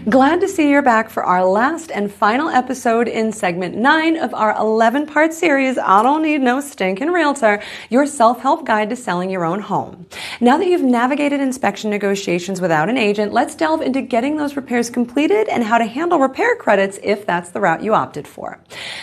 Glad to see you're back for our last and final episode in segment 9 of our 11-part series, I Don't Need No Stinkin' Realtor, your self-help guide to selling your own home. Now that you've navigated inspection negotiations without an agent, let's delve into getting those repairs completed and how to handle repair credits if that's the route you opted for.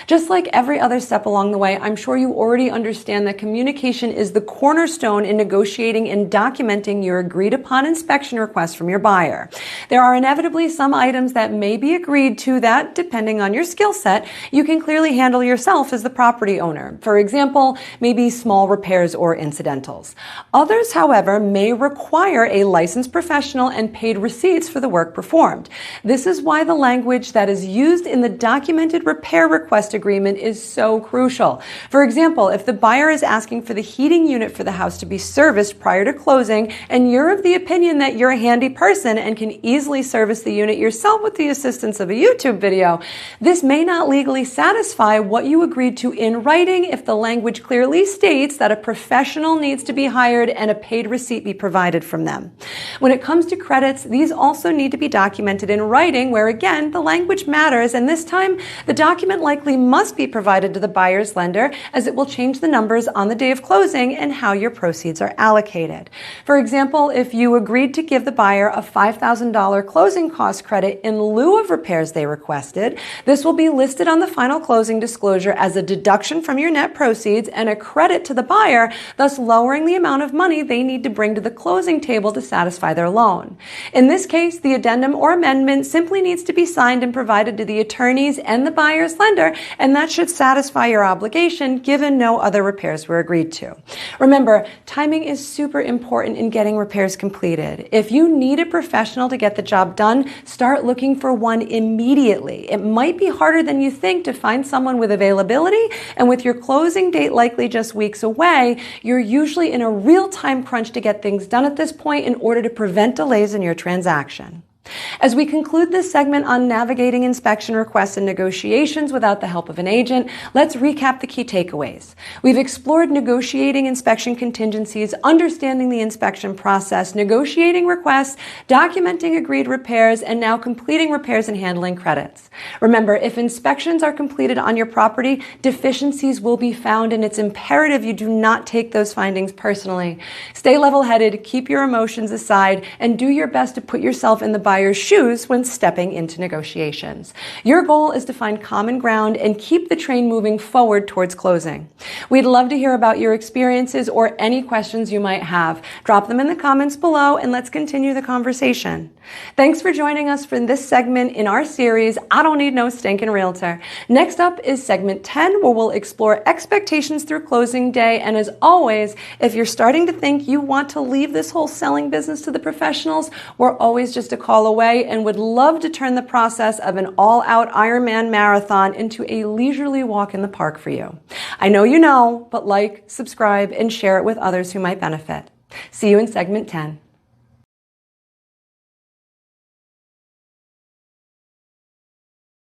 Just like every other step along the way, I'm sure you already understand that communication is the cornerstone in negotiating and documenting your agreed upon inspection request from your buyer. There are inevitably some items that may be agreed to that, depending on your skill set, you can clearly handle yourself as the property owner. For example, maybe small repairs or incidentals. Others, however, may require a licensed professional and paid receipts for the work performed. This is why the language that is used in the documented repair request agreement is so crucial. For example, if the buyer is asking for the heating unit for the house to be serviced prior to closing, and you're of the opinion that you're a handy person and can easily service the unit yourself with the assistance of a YouTube video, this may not legally satisfy what you agreed to in writing if the language clearly states that a professional needs to be hired and a paid receipt be provided from them. When it comes to credits, these also need to be documented in writing, where again, the language matters, and this time the document likely must be provided to the buyer's lender, as it will change the numbers on the day of closing and how your proceeds are allocated. For example, if you agreed to give the buyer a $5,000 closing cost credit in lieu of repairs they requested, this will be listed on the final closing disclosure as a deduction from your net proceeds and a credit to the buyer, thus lowering the amount of money they need to bring to the closing table to satisfy their loan. In this case, the addendum or amendment simply needs to be signed and provided to the attorneys and the buyer's lender, and that should satisfy your obligation given no other repairs were agreed to. Remember, timing is super important in getting repairs completed. If you need a professional to get the job done, start looking for one immediately. It might be harder than you think to find someone with availability, and with your closing date likely just weeks away, you're usually in a real-time crunch to get things done at this point in order to prevent delays in your transaction. As we conclude this segment on navigating inspection requests and negotiations without the help of an agent, let's recap the key takeaways. We've explored negotiating inspection contingencies, understanding the inspection process, negotiating requests, documenting agreed repairs, and now completing repairs and handling credits. Remember, if inspections are completed on your property, deficiencies will be found, and it's imperative you do not take those findings personally. Stay level-headed, keep your emotions aside, and do your best to put yourself in the buyer's shoes when stepping into negotiations. Your goal is to find common ground and keep the train moving forward towards closing. We'd love to hear about your experiences or any questions you might have. Drop them in the comments below and let's continue the conversation. Thanks for joining us for this segment in our series, I Don't Need No Stinkin' Realtor. Next up is segment 10, where we'll explore expectations through closing day. And as always, if you're starting to think you want to leave this whole selling business to the professionals, we're always just a call away and would love to turn the process of an all-out Ironman marathon into a leisurely walk in the park for you. I know you know, but like, subscribe, and share it with others who might benefit. See you in segment 10.